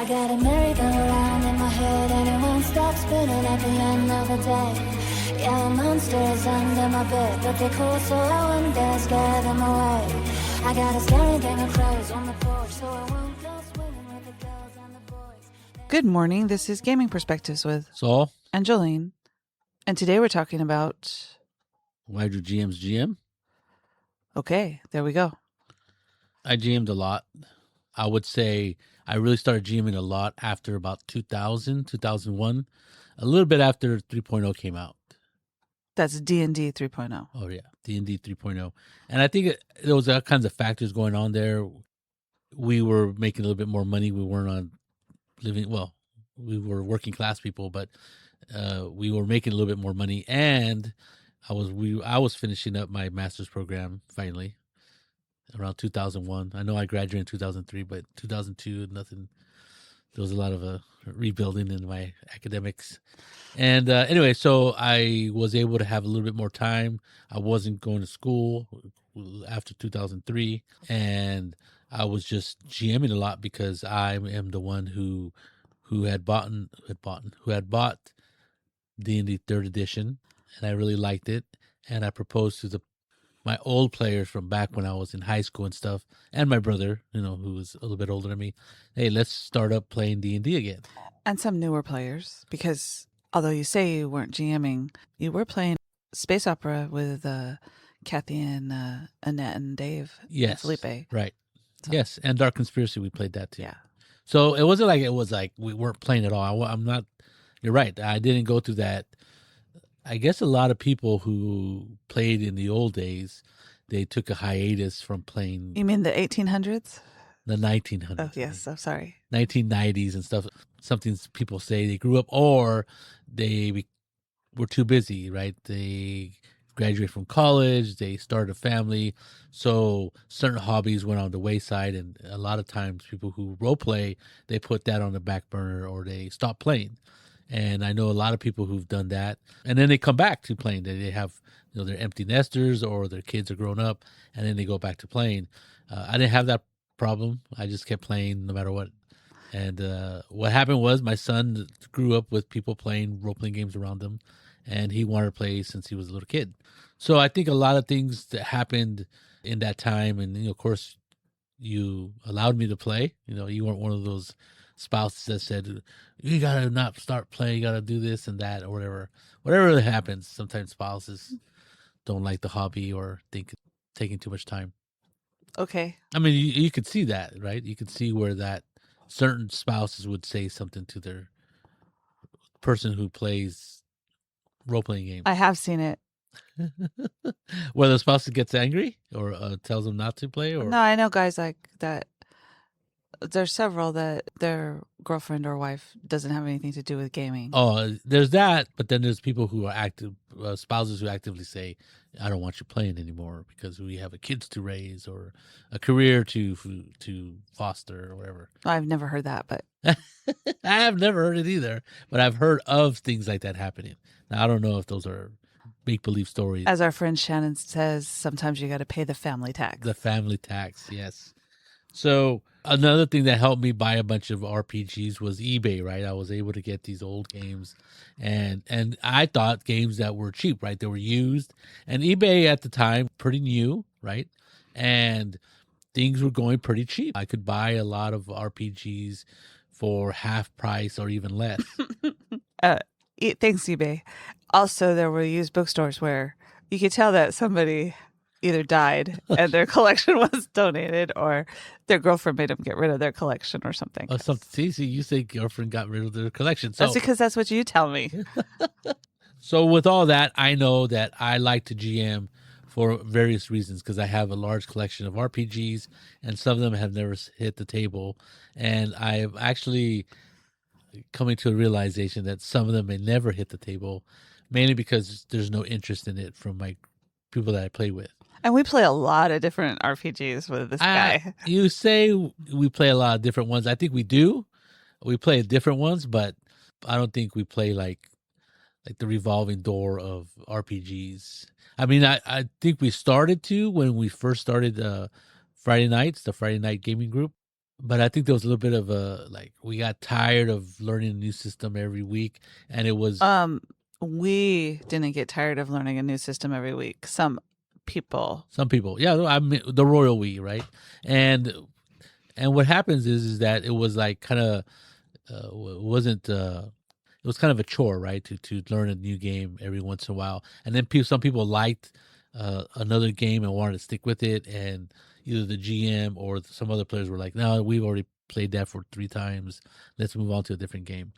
I got a merry-go-round in my head and it won't stop spinning at the end of the day. Yeah, monsters under my bed, but they're cool, so I wouldn't dare scare them away. I got a scary gang of crows on the porch, so I won't go swimming with the girls and the boys. Good morning. This is Gaming Perspectives with Saul. and Jolene. And today we're talking about... Why do GMs GM? Okay, there we go. I GM'd a lot. I would say I really started GMing a lot after about 2000, 2001. A little bit after 3.0 came out. That's D&D 3.0. Oh, yeah. D&D 3.0. And I think there was all kinds of factors going on there. We were making a little bit more money. We weren't on living... Well, we were working class people, but we were making a little bit more money. And I was finishing up my master's program finally around 2001. I know I graduated in 2003, but 2002, nothing. There was a lot of rebuilding in my academics. And anyway, so I was able to have a little bit more time. I wasn't going to school after 2003, and I was just GMing a lot because I am the one who had bought D&D 3rd edition, and I really liked it. And I proposed to my old players from back when I was in high school and stuff, and my brother, who was a little bit older than me. Hey, let's start up playing D&D again. And some newer players, because although you say you weren't GMing, you were playing space opera with Kathy and Annette and Dave. Yes. And Felipe. Right. So. Yes. And Dark Conspiracy, we played that too. Yeah. So it wasn't like we weren't playing at all. I'm not, you're right. I didn't go through that. I guess a lot of people who played in the old days, they took a hiatus from playing. You mean the 1800s? The 1900s. Oh, yes. I'm sorry. 1990s and stuff. Something people say they grew up or they were too busy, right? They graduated from college, they started a family. So certain hobbies went on the wayside. And a lot of times people who role play, they put that on the back burner or they stop playing. And I know a lot of people who've done that. And then they come back to playing. They have, they're empty nesters or their kids are grown up and then they go back to playing. I didn't have that problem. I just kept playing no matter what. And what happened was my son grew up with people playing role-playing games around him, and he wanted to play since he was a little kid. So I think a lot of things that happened in that time, and of course, you allowed me to play. You weren't one of those spouses that said, you got to not start playing, you got to do this and that or whatever. Whatever happens, sometimes spouses don't like the hobby or think it's taking too much time. Okay. I mean, you could see that, right? You could see where that certain spouses would say something to their person who plays role-playing games. I have seen it. Where the spouse gets angry or tells them not to play? Or No, I know guys like that. There's several that their girlfriend or wife doesn't have anything to do with gaming. Oh, there's that, but then there's people who are active, spouses who actively say, I don't want you playing anymore because we have kids to raise or a career to foster or whatever. I've never heard that, but I have never heard it either, but I've heard of things like that happening. Now, I don't know if those are make-believe stories. As our friend Shannon says, sometimes you got to pay the family tax. The family tax, yes. So another thing that helped me buy a bunch of RPGs was eBay, right? I was able to get these old games and I thought games that were cheap, right? They were used, and eBay at the time, pretty new, right? And things were going pretty cheap. I could buy a lot of RPGs for half price or even less. Thanks, eBay. Also, there were used bookstores where you could tell that somebody either died and their collection was donated or their girlfriend made them get rid of their collection or something. Oh, something. See, you say girlfriend got rid of their collection. So, that's because that's what you tell me. So with all that, I know that I like to GM for various reasons because I have a large collection of RPGs and some of them have never hit the table. And I've actually coming to a realization that some of them may never hit the table, mainly because there's no interest in it from my people that I play with. And we play a lot of different RPGs with this guy. You say we play a lot of different ones. I think we do. We play different ones, but I don't think we play like the revolving door of RPGs. I mean, I think we started to when we first started Friday nights, the Friday night gaming group. But I think there was a little bit of a we got tired of learning a new system every week, and it was We didn't get tired of learning a new system every week. Some people. yeah, I mean the royal we, right? And what happens is that it was like kind of wasn't it was kind of a chore, right, to learn a new game every once in a while, and then some people liked another game and wanted to stick with it, and either the GM or some other players were like, no, we've already played that for 3 times. Let's move on to a different game.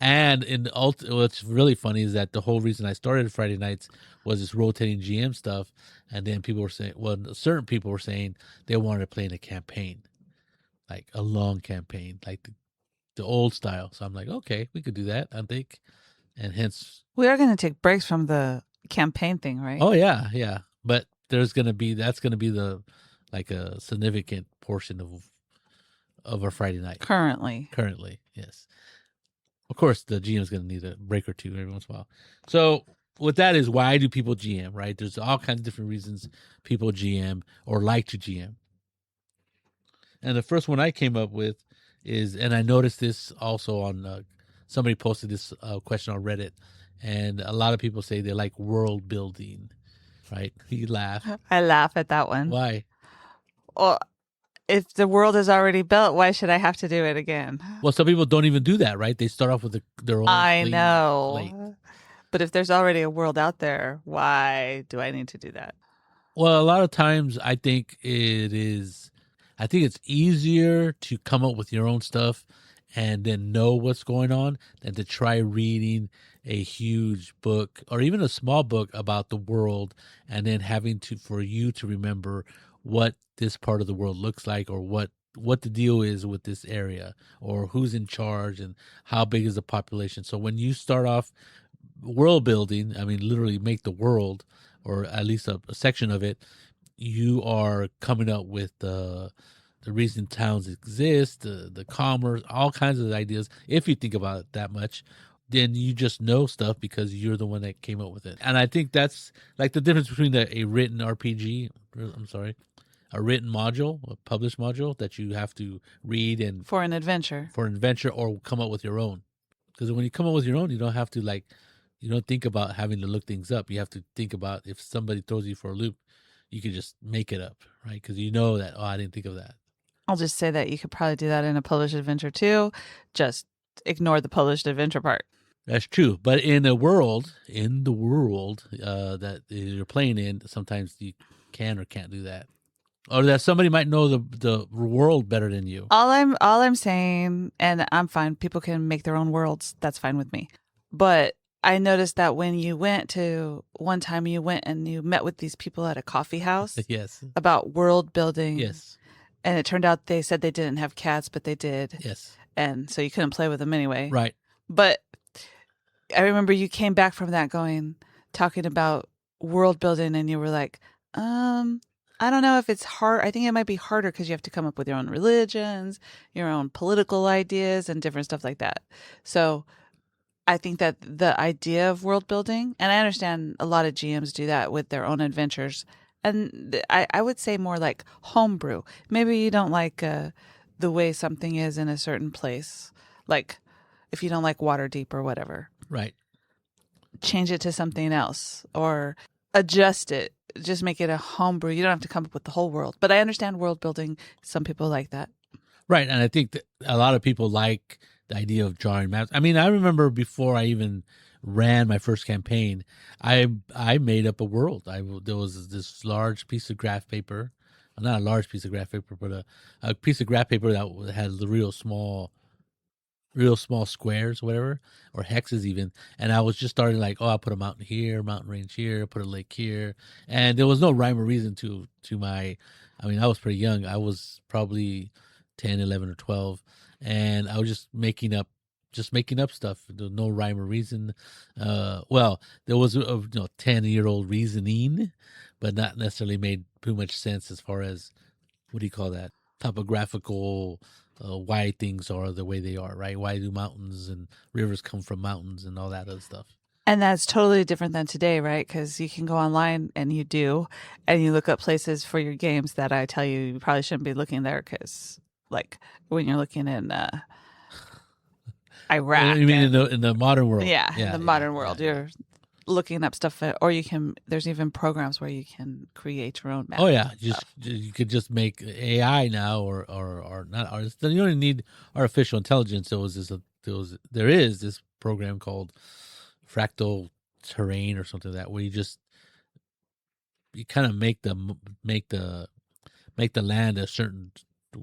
And what's really funny is that the whole reason I started Friday nights was this rotating GM stuff. And then people were saying, certain people were saying they wanted to play in a campaign, like a long campaign, like the old style. So I'm like, okay, we could do that, I think. And hence. We are going to take breaks from the campaign thing, right? Oh, yeah. But that's going to be like a significant portion of our Friday night. Currently, yes. Of course, the GM is going to need a break or two every once in a while. So, what that is, why do people GM, right? There's all kinds of different reasons people GM or like to GM. And the first one I came up with is, and I noticed this also on, somebody posted this question on Reddit, and a lot of people say they like world building, right? You laugh. I laugh at that one. Why? Well, if the world is already built, why should I have to do it again? Well, some people don't even do that, right? They start off with their own. I know. But if there's already a world out there, why do I need to do that? Well, a lot of times I think it's easier to come up with your own stuff and then know what's going on than to try reading a huge book or even a small book about the world and then having for you to remember what this part of the world looks like or what the deal is with this area or who's in charge and how big is the population. So when you start off world building, I mean, literally make the world or at least a section of it, you are coming up with the reason towns exist, the commerce, all kinds of ideas. If you think about it that much, then you just know stuff because you're the one that came up with it. And I think that's like the difference between a written RPG, a written module, a published module that you have to read and for an adventure or come up with your own. Because when you come up with your own, you don't have to you don't think about having to look things up. You have to think about if somebody throws you for a loop, you can just make it up, right? Because you know that, I didn't think of that. I'll just say that you could probably do that in a published adventure too. Just ignore the published adventure part. That's true. But in the world that you're playing in, sometimes you can or can't do that. Or that somebody might know the world better than you. All I'm saying, and I'm fine, people can make their own worlds. That's fine with me. But I noticed that when one time you went and you met with these people at a coffee house. Yes. About world building. Yes. And it turned out they said they didn't have cats, but they did. Yes. And so you couldn't play with them anyway. Right. But I remember you came back from that talking about world building, and you were like, I don't know if it's hard. I think it might be harder because you have to come up with your own religions, your own political ideas, and different stuff like that. So I think that the idea of world building, and I understand a lot of GMs do that with their own adventures, and I would say more like homebrew. Maybe you don't like the way something is in a certain place, like if you don't like Waterdeep or whatever. Right. Change it to something else or adjust it. Just make it a homebrew. You don't have to come up with the whole world. But I understand world building. Some people like that. Right. And I think that a lot of people like the idea of drawing maps. I mean, I remember before I even ran my first campaign, I made up a world. There was this large piece of graph paper. Not a large piece of graph paper, but a piece of graph paper that had the real small squares, whatever, or hexes even. And I was just starting I'll put a mountain here, mountain range here, put a lake here. And there was no rhyme or reason to I was pretty young. I was probably 10, 11 or 12. And I was just making up stuff. There was no rhyme or reason. Well, there was a 10-year-old reasoning, but not necessarily made too much sense as far as, what do you call that? Topographical, why things are the way they are, right? Why do mountains and rivers come from mountains and all that other stuff? And that's totally different than today, right? Because you can go online and you look up places for your games that I tell you probably shouldn't be looking there because like when you're looking in Iraq. You mean and- in the modern world? Yeah, in the modern world, you're looking up stuff, or you can. There's even programs where you can create your own map. Oh yeah, you could just make AI now, or not. Or you don't even need artificial intelligence. There is this program called Fractal Terrain or something like that, where you kind of make the land a certain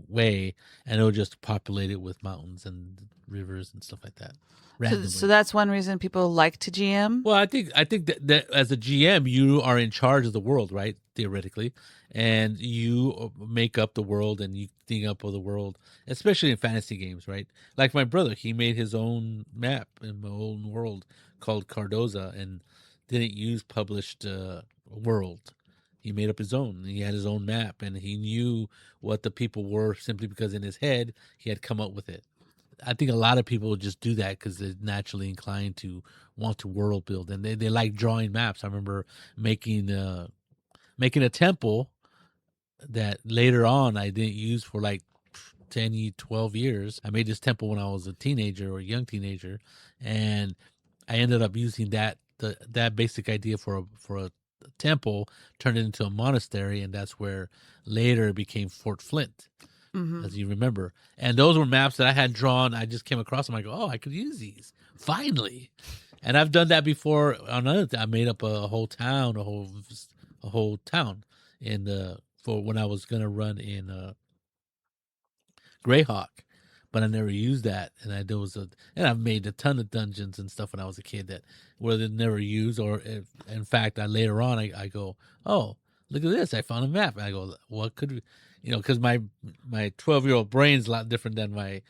way, and it'll just populate it with mountains and rivers and stuff like that. So that's one reason people like to GM. Well, I think that as a GM, you are in charge of the world, right? Theoretically, and you make up the world and you think up of the world, especially in fantasy games, right? Like my brother, he made his own map in my own world called Cardoza, and didn't use published world. He made up his own. He had his own map, and he knew what the people were simply because in his head he had come up with it. I think a lot of people just do that because they're naturally inclined to want to world build, and they like drawing maps. I remember making a temple that later on I didn't use for like 10, 12 years. I made this temple when I was a teenager or a young teenager, and I ended up using that basic idea for a temple, turned it into a monastery, and that's where later it became Fort Flint. As you remember. And those were maps that I had drawn. I just came across them. I go, oh, I could use these finally. And I've done that before. I made up a whole town, a whole town for when I was going to run in Greyhawk, but I never used that. And I've made a ton of dungeons and stuff when I was a kid that were never used, or in fact, later on, I go, oh, look at this. I found a map. And I go, what could we, because my 12-year-old brain's a lot different than my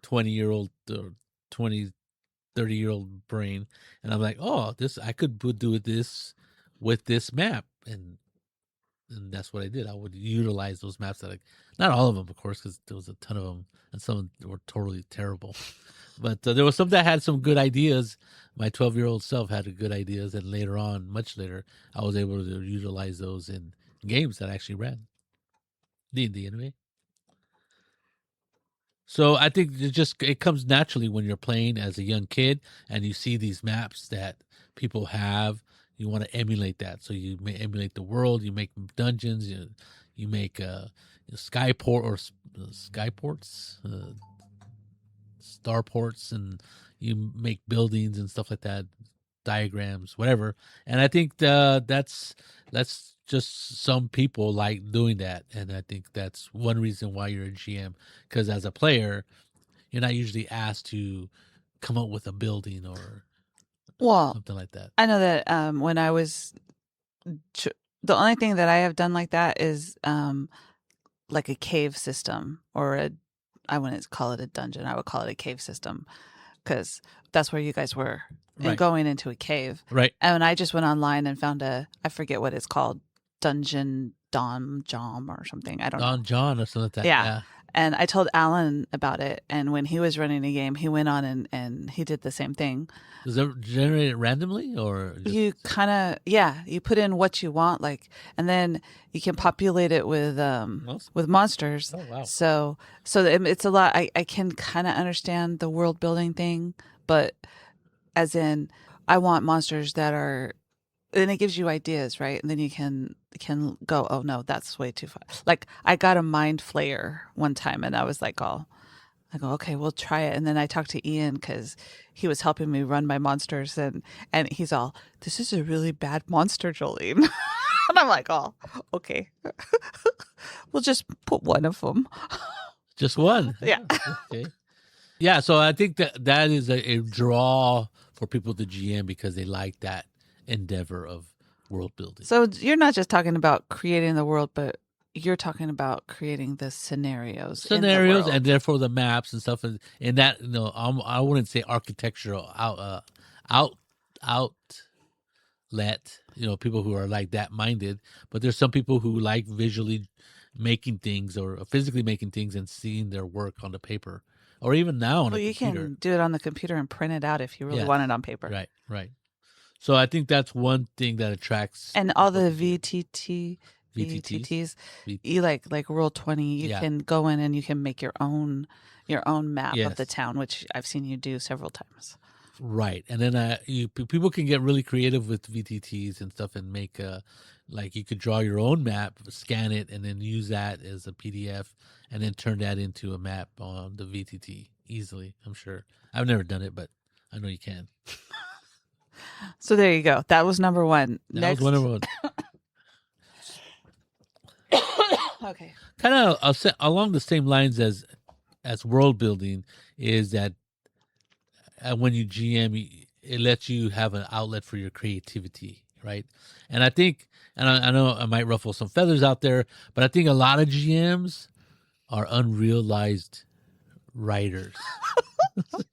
20-year-old or 30-year-old brain. And I'm like, oh, I could do this with this map. And that's what I did. I would utilize those maps not all of them, of course, because there was a ton of them, and some were totally terrible. But there was some that had some good ideas. My 12-year-old self had good ideas, and later on, much later, I was able to utilize those in games that I actually ran. D&D anyway. So I think it comes naturally when you're playing as a young kid and you see these maps that people have. You want to emulate that, so you may emulate the world. You make dungeons. You make skyports, starports, and you make buildings and stuff like that, diagrams, whatever. And I think that's just some people like doing that, and I think that's one reason why you're a GM, because as a player, you're not usually asked to come up with a building or something like that. I know that when I was the only thing that I have done like that is like a cave system, or I wouldn't call it a dungeon. I would call it a cave system, because that's where you guys were, Right. going into a cave. Right. And I just went online and found I forget what it's called, Dungeon Jom or something. I don't know. Don John or something like that. Yeah. And I told Alan about it, and when he was running a game, he went on and he did the same thing. Does it generate it randomly, or You kind of, you put in what you want, and then you can populate it with monsters. Oh, wow. So it's a lot. I can kind of understand the world building thing, but as in, I want monsters that are, and it gives you ideas, right? And then you can go, oh no, that's way too far. Like I got a mind flayer one time, and I was like, I go, okay, we'll try it. And then I talked to Ian because he was helping me run my monsters, and he's all, this is a really bad monster, Jolene. And I'm like, oh, okay. We'll just put one of them. just one? Yeah. Okay. Yeah, so I think that is a draw for people to GM, because they like that endeavor of world building. So you're not just talking about creating the world, but you're talking about creating the scenarios in the world. And therefore the maps and stuff, and that, I wouldn't say architectural outlet, people who are like that minded, but there's some people who like visually making things or physically making things and seeing their work on the paper, or even now on a computer. You can do it on the computer and print it out if you really want it on paper. Right. So I think that's one thing that attracts. And all the VTT VTTs. V- You like Roll20. You Yeah. can go in and you can make your own map of the Yes. town, which I've seen you do several times. Right, and then people can get really creative with VTTs and stuff, and make like you could draw your own map, scan it, and then use that as a PDF, and then turn that into a map on the VTT easily. I'm sure. I've never done it, but I know you can. So there you go. That was number one. That Next, was one of okay. kind of along the same lines as world building is that when you GM, it lets you have an outlet for your creativity, right? And I think, and I know I might ruffle some feathers out there, but I think a lot of GMs are unrealized writers.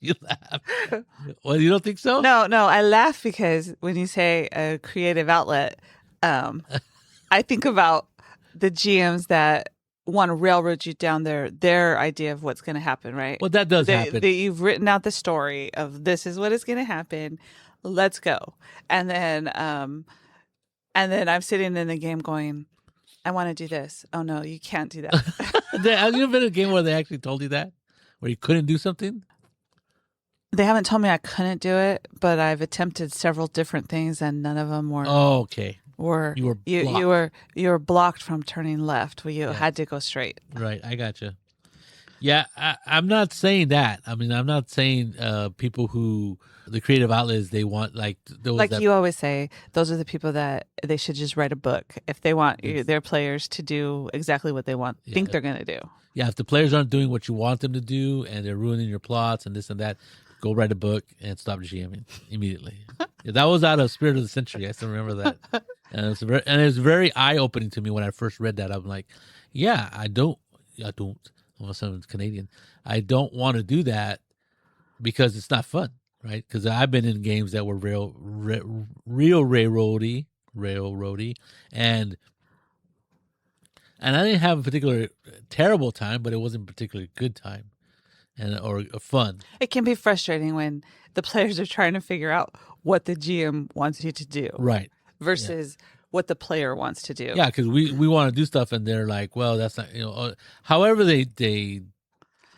You laugh. Well, you don't think so? No, I laugh because when you say a creative outlet, I think about the GMs that want to railroad you down their idea of what's going to happen, right? Well, that does happen. You've written out the story of this is what is going to happen. Let's go. And then I'm sitting in the game going, I want to do this. Oh no, you can't do that. Have you ever been in a game where they actually told you that? Where you couldn't do something? They haven't told me I couldn't do it, but I've attempted several different things and none of them were. Oh, okay. You were blocked from turning left. Where you had to go straight. Right, I gotcha. Yeah, I'm not saying that. I mean, I'm not saying people who the creative outlets they want like those. Like you always say, those are the people that they should just write a book if they want their players to do exactly what they think they're going to do. Yeah, if the players aren't doing what you want them to do and they're ruining your plots and this and that, go write a book and stop GMing immediately. That was out of Spirit of the Century. I still remember that. And it's very eye opening to me when I first read that. I'm like, yeah, I don't. All of a sudden, it's Canadian. I don't want to do that because it's not fun, right? Because I've been in games that were real railroady, and I didn't have a particular terrible time, but it wasn't a particularly good time, or fun. It can be frustrating when the players are trying to figure out what the GM wants you to do, Right? Versus what the player wants to do. Yeah, because we want to do stuff, and they're like, well, that's not, however they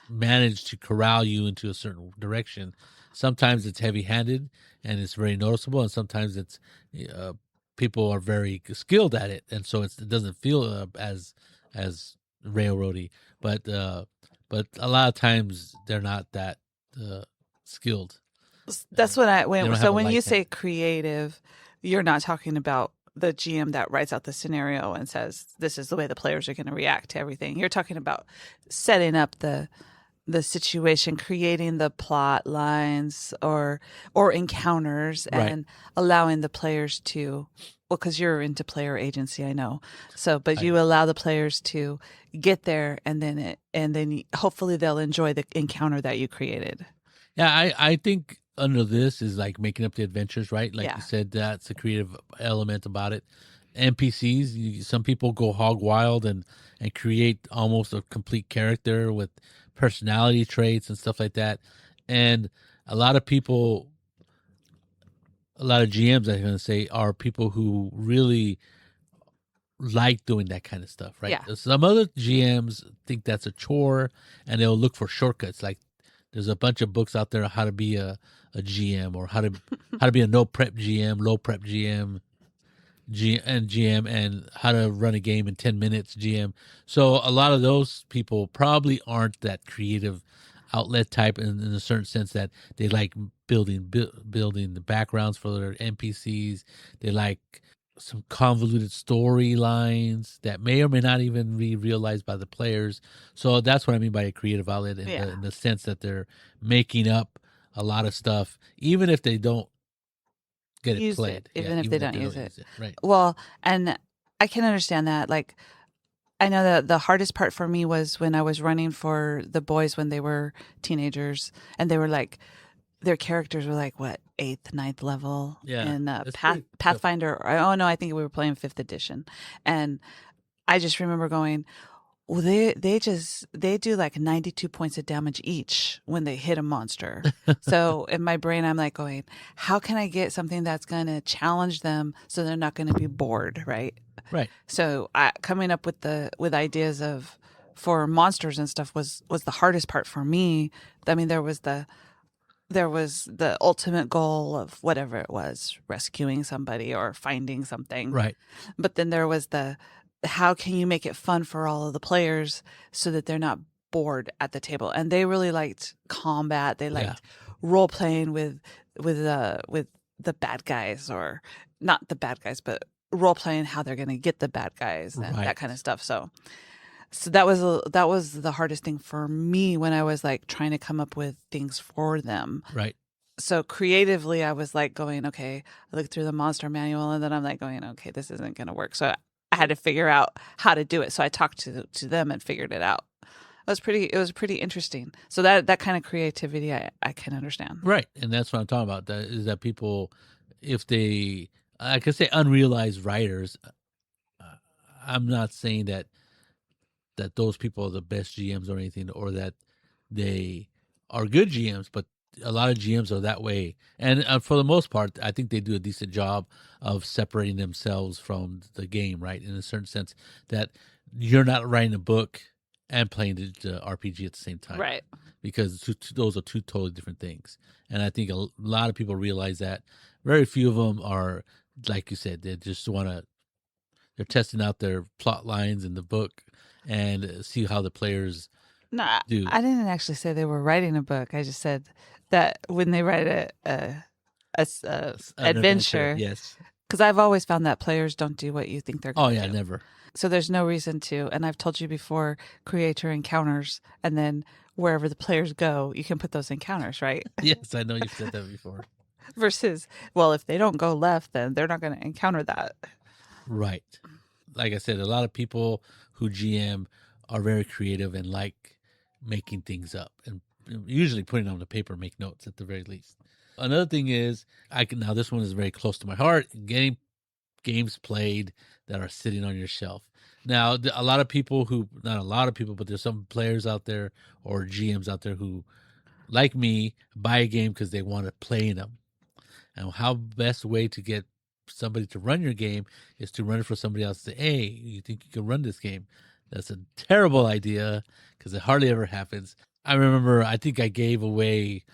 manage to corral you into a certain direction. Sometimes it's heavy-handed and it's very noticeable, and sometimes it's people are very skilled at it, and so it doesn't feel as railroady. But a lot of times they're not that skilled. That's what when you like say creative, you're not talking about the GM that writes out the scenario and says this is the way the players are going to react to everything. You're talking about setting up the situation, creating the plot lines or encounters, and allowing the players to, because you're into player agency, I know. So, but you allow the players to get there, and then hopefully they'll enjoy the encounter that you created. Yeah, I think under this is like making up the adventures, right? Like you said, that's a creative element about it. NPCs, some people go hog wild and create almost a complete character with personality traits and stuff like that. And a lot of GMs, I'm going to say, are people who really like doing that kind of stuff, right? Yeah. Some other GMs think that's a chore and they'll look for shortcuts. Like there's a bunch of books out there on how to be a GM, or how to be a no prep GM, low prep GM, and how to run a game in 10 minutes GM. So a lot of those people probably aren't that creative outlet type in a certain sense, that they like building the backgrounds for their NPCs. They like some convoluted storylines that may or may not even be realized by the players. So that's what I mean by a creative outlet, in the sense that they're making up a lot of stuff, even if they don't get it played. Even if they don't use it. Right. Well, and I can understand that. Like, I know that the hardest part for me was when I was running for the boys when they were teenagers, and they were like, their characters were like, what, 8th, 9th level in Pathfinder. Oh no, I think we were playing 5th edition. And I just remember going, well, they do like 92 points of damage each when they hit a monster. So in my brain, I'm like going, how can I get something that's going to challenge them so they're not going to be bored, right? Right. So coming up with ideas for monsters and stuff was the hardest part for me. I mean, there was the ultimate goal of whatever it was, rescuing somebody or finding something. Right. But then there was how can you make it fun for all of the players so that they're not bored at the table? And they really liked combat. They liked role playing with the bad guys, or not the bad guys, but role playing how they're going to get the bad guys and that kind of stuff. So that was the hardest thing for me when I was like trying to come up with things for them. Right. So creatively, I was like going, okay, I looked through the monster manual, and then I'm like going, okay, this isn't going to work. So I had to figure out how to do it. So I talked to them and figured it out. It was pretty interesting. So that kind of creativity, I can understand. Right. And that's what I'm talking about. That is that people, if they, I could say unrealized writers, I'm not saying that those people are the best GMs or anything, or that they are good GMs, but a lot of GMs are that way. And for the most part, I think they do a decent job of separating themselves from the game, right? In a certain sense, that you're not writing a book and playing the RPG at the same time. Right. Because those are two totally different things. And I think a lot of people realize that. Very few of them are, like you said, they just they're testing out their plot lines in the book and see how the players do. I didn't actually say they were writing a book. I just said that when they write an adventure, yes, because I've always found that players don't do what you think they're going to do. Oh yeah, never. So there's no reason to, and I've told you before, create your encounters, and then wherever the players go, you can put those encounters, right? Yes, I know you've said that before. Versus, well, if they don't go left, then they're not going to encounter that. Right. Like I said, a lot of people who GM are very creative and like making things up, and usually putting it on the paper, make notes at the very least. Another thing is, now this one is very close to my heart, getting games played that are sitting on your shelf. Now, a lot of people not a lot of people, but there's some players out there or GMs out there who, like me, buy a game because they want to play in them. And how best way to get somebody to run your game is to run it for somebody else. Say, hey, you think you can run this game? That's a terrible idea because it hardly ever happens. I remember, I think I gave away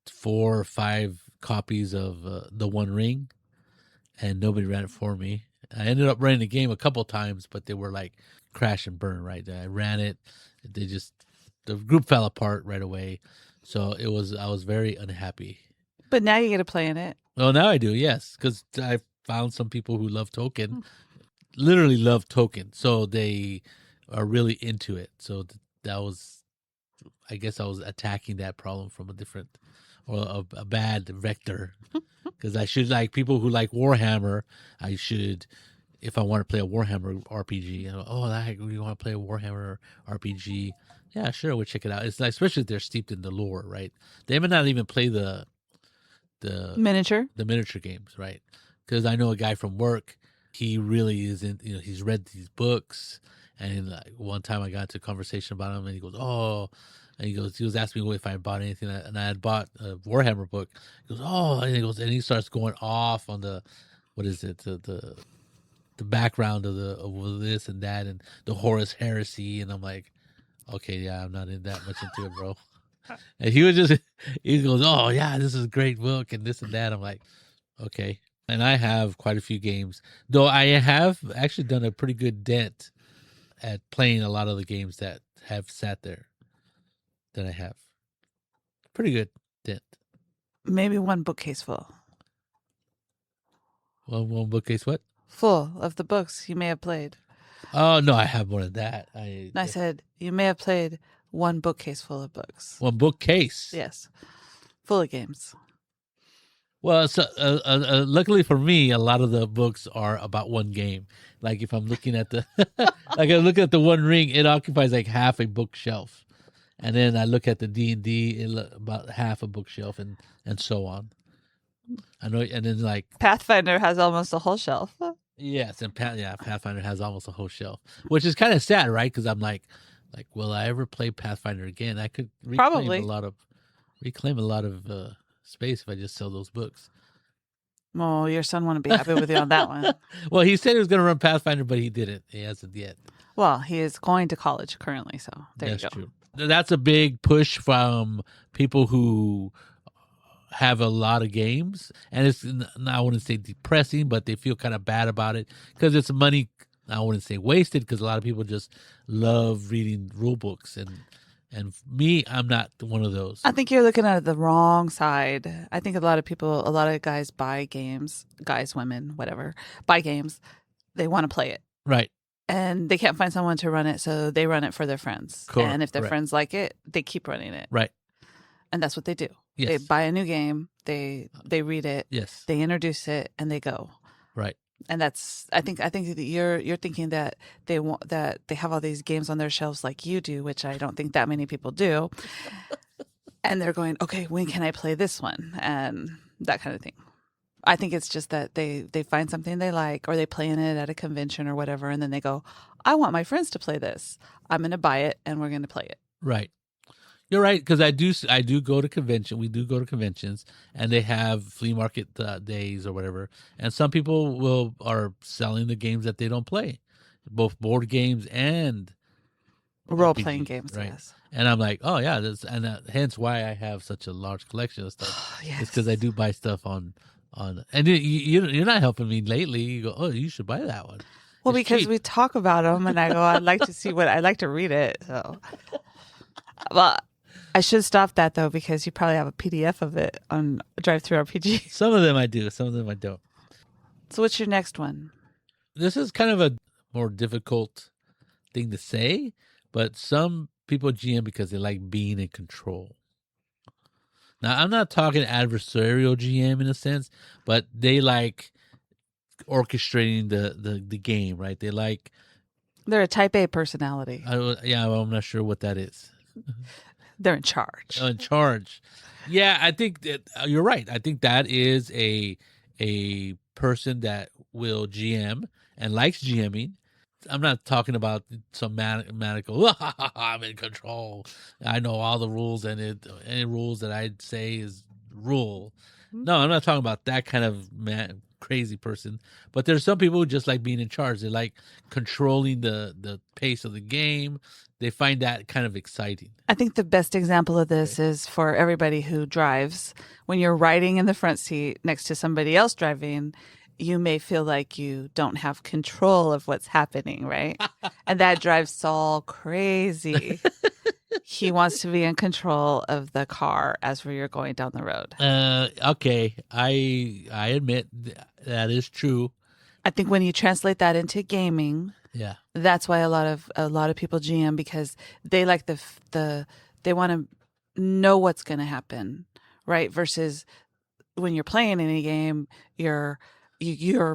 4 or 5 copies of The One Ring, and nobody ran it for me. I ended up running the game a couple times, but they were like crash and burn, right? I ran it. The group fell apart right away. So I was very unhappy. But now you get to play in it. Well, now I do, yes, because I found some people who love Token, literally love Token, so they are really into it. So that was, I guess, I was attacking that problem from a different or a bad vector. Because I should, like people who like Warhammer, I should, if I want to play a Warhammer RPG, you want to play a Warhammer RPG? Yeah, sure, we'll check it out. It's like, especially if they're steeped in the lore, right? They may not even play the miniature games, right? Because I know a guy from work, he really isn't, he's read these books, and like one time I got into a conversation about him, and he goes, he was asking me if I had bought anything, and I had bought a Warhammer book. He goes, and he starts going off on the, what is it, the background of this and that, and the Horus Heresy, and I'm like, okay, yeah, I'm not in that much into it, bro. And he goes, oh yeah, this is a great book and this and that. I'm like, okay. And I have quite a few games, though I have actually done a pretty good dent at playing a lot of the games that have sat there that I have. Pretty good dent. Maybe one bookcase full. One bookcase what? Full of the books you may have played. Oh, no, I have more than that. I said you may have played one bookcase full of books. One bookcase? Yes. Full of games. Well, so luckily for me, a lot of the books are about one game. Like if I'm looking at I look at the One Ring, it occupies like half a bookshelf. And then I look at the D&D, about half a bookshelf, and so on. I know, and then like Pathfinder has almost a whole shelf. Yes, and Pathfinder has almost a whole shelf, which is kind of sad, right? Because I'm like, will I ever play Pathfinder again? I could reclaim a lot of space if I just sell those books. Well, your son wouldn't be happy with you on that one. Well, he said he was going to run Pathfinder, but he didn't. He hasn't yet. Well, he is going to college currently, so there That's you go. true. That's a big push from people who have a lot of games, and it's, I wouldn't say depressing, but they feel kind of bad about it because it's money. I wouldn't say wasted because a lot of people just love reading rule books, and me, I'm not one of those. I think you're looking at it the wrong side. I think a lot of guys buy games, guys, women, whatever, buy games. They want to play it. Right. And they can't find someone to run it, so they run it for their friends. Correct. And if their friends like it, they keep running it. Right. And that's what they do. Yes. They buy a new game, they read it, Yes. they introduce it, and they go. Right. And that's I think that you're thinking that they want that they have all these games on their shelves like you do, which I don't think that many people do. And they're going, okay, when can I play this one? And that kind of thing. I think it's just that they find something they like, or they play in it at a convention or whatever, and then they go, I want my friends to play this. I'm going to buy it, and we're going to play it. Right. You're right, because I do go to convention. We do go to conventions, and they have flea market days or whatever. And some people are selling the games that they don't play, both board games and Role playing RPG, games, right? yes. And I'm like, oh yeah, hence why I have such a large collection of stuff. Yes. It's because I do buy stuff on, and you're not helping me lately. You go, oh, you should buy that one. Well, It's because cheap. we talk about them, and I go, I'd like to see I'd like to read it. So, well, I should stop that though, because you probably have a PDF of it on Drive Through RPG. Some of them I do, some of them I don't. So, what's your next one? This is kind of a more difficult thing to say, but some people GM because they like being in control. Now, I'm not talking adversarial GM in a sense, but they like orchestrating the game, right? They like, They're a Type A personality. I'm not sure what that is. They're in charge. In charge. Yeah, I think that you're right. I think that is a person that will GM and likes GMing. I'm not talking about some maniacal, I'm in control. I know all the rules, and any rules that I'd say is rule. No, I'm not talking about that kind of crazy person. But there's some people who just like being in charge. They like controlling the pace of the game. They find that kind of exciting. I think the best example of this is for everybody who drives. When you're riding in the front seat next to somebody else driving, you may feel like you don't have control of what's happening, right? And that drives Saul crazy. He wants to be in control of the car as you're going down the road. Okay, I admit that is true. I think when you translate that into gaming, Yeah, that's why a lot of people GM, because they like they want to know what's going to happen, right? Versus when you're playing any game, you're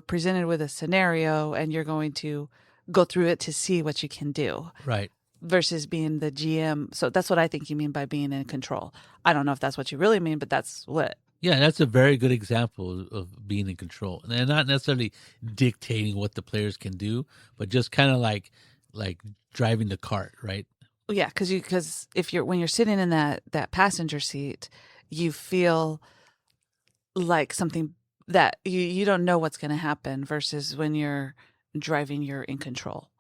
presented with a scenario and you're going to go through it to see what you can do. right. Versus being the GM. So that's what I think you mean by being in control. I don't know if that's what you really mean, but that's what. Yeah, that's a very good example of being in control, and not necessarily dictating what the players can do, but just kind of like driving the cart, right? Yeah, because when you're sitting in that passenger seat, you feel like something that you don't know what's going to happen. Versus when you're driving, you're in control.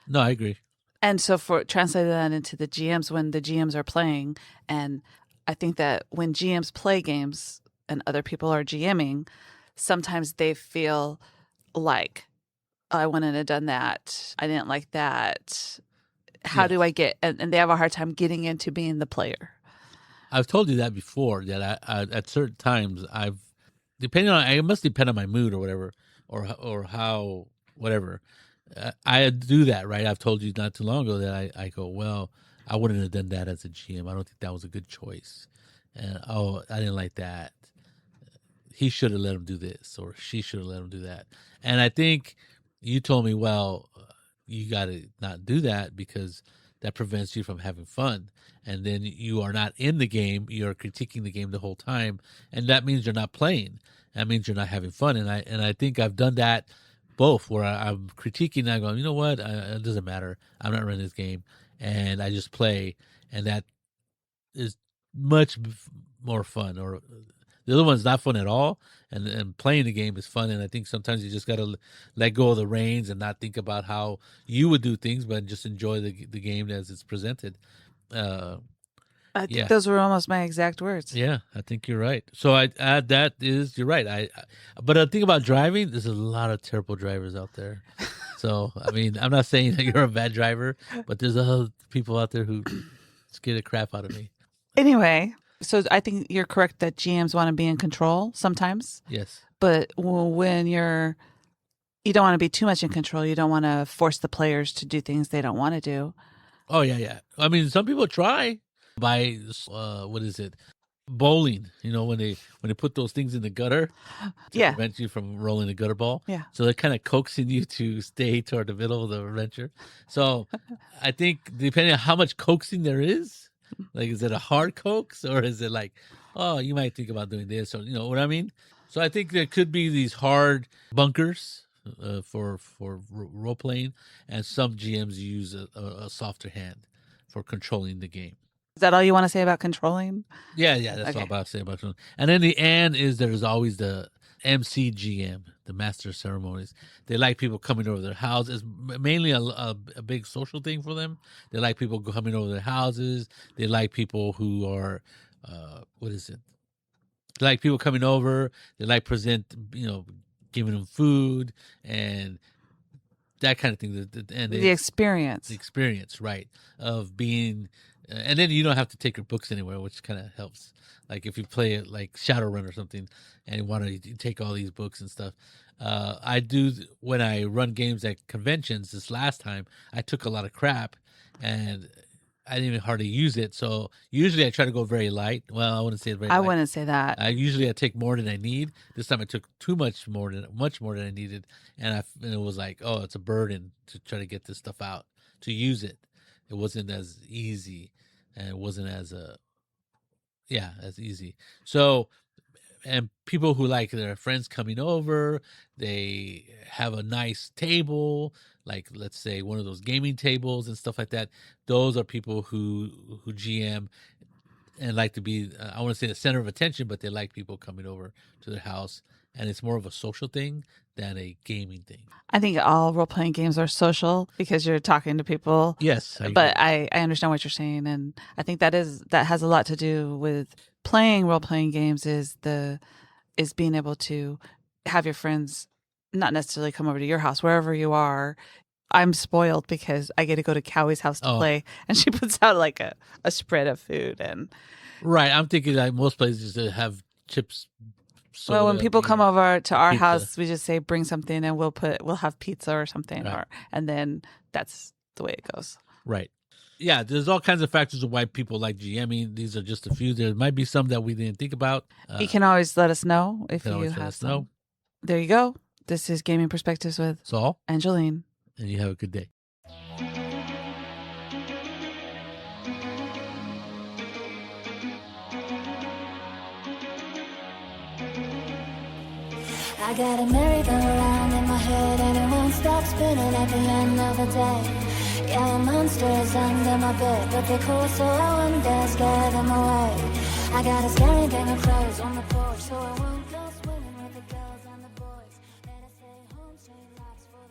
No, I agree. And so for translating that into the GMs, when the GMs are playing, and I think that when GMs play games and other people are GMing, sometimes they feel like, oh, I wouldn't have done that. I didn't like that. How do I get? And they have a hard time getting into being the player. I've told you that before, that I at certain times it must depend on my mood or whatever, or how, whatever. I do that, right? I've told you not too long ago that I go, well, I wouldn't have done that as a GM. I don't think that was a good choice. And, oh, I didn't like that. He should have let him do this, or she should have let him do that. And I think you told me, well, you got to not do that because that prevents you from having fun. And then you are not in the game. You're critiquing the game the whole time. And that means you're not playing. That means you're not having fun. And I think I've done that both, where I'm critiquing and I'm going, you know what? It doesn't matter. I'm not running this game. And I just play. And that is much more fun. Or The other one's not fun at all. And playing the game is fun. And I think sometimes you just got to let go of the reins and not think about how you would do things, but just enjoy the game as it's presented. I think those were almost my exact words. Yeah, I think you're right. So you're right. But the thing about driving, there's a lot of terrible drivers out there. So, I mean, I'm not saying that you're a bad driver, but there's other people out there who scare the crap out of me. Anyway, so I think you're correct that GMs want to be in control sometimes. Yes. But when you don't want to be too much in control. You don't want to force the players to do things they don't want to do. Oh, yeah. I mean, some people try by, what is it? Bowling, when they put those things in the gutter to prevent you from rolling a gutter ball. Yeah. So they're kind of coaxing you to stay toward the middle of the adventure. So I think depending on how much coaxing there is, like, is it a hard coax or is it like, oh, you might think about doing this, or you know what I mean? So I think there could be these hard bunkers for role playing, and some GMs use a softer hand for controlling the game. Is that all you want to say about controlling? Yeah, that's all about saying about controlling. And then the end is there's always the MCGM, the Master of Ceremonies. They like people coming over their house. It's mainly a big social thing for them. They like people coming over their houses. They like people who are, They like people coming over. They like giving them food and that kind of thing. The experience. The experience, right, of being... and then you don't have to take your books anywhere, which kind of helps. Like if you play it like Shadowrun or something and you want to take all these books and stuff. I do, when I run games at conventions this last time, I took a lot of crap and I didn't even hardly use it. So usually I try to go very light. Well, I wouldn't say it very light. I wouldn't say that. I take more than I need. This time I took much more than I needed. And it was like, oh, it's a burden to try to get this stuff out, to use it. It wasn't as easy. And it wasn't as easy. So, and people who like their friends coming over, they have a nice table, like let's say one of those gaming tables and stuff like that. Those are people who GM and like to be, I want to say the center of attention, but they like people coming over to their house. And it's more of a social thing than a gaming thing. I think all role-playing games are social because you're talking to people. Yes. But I understand what you're saying. And I think that has a lot to do with playing role-playing games is being able to have your friends not necessarily come over to your house, wherever you are. I'm spoiled because I get to go to Cowie's house to play, and she puts out like a spread of food. And right. I'm thinking like most places that have chips. Well, when people come over to our house, we just say bring something, and we'll have pizza or something, right. And then that's the way it goes. Right. Yeah, there's all kinds of factors of why people like GMing. These are just a few. There might be some that we didn't think about. You can always let us know if you have some. There you go. This is Gaming Perspectives with Saul and Jolene. And you have a good day. I got a merry-go-round in my head and it won't stop spinning at the end of the day. Yeah, monsters under my bed, but they're cool, so I won't dare scare them away. I got a scary gang of crows on the porch, so I won't go.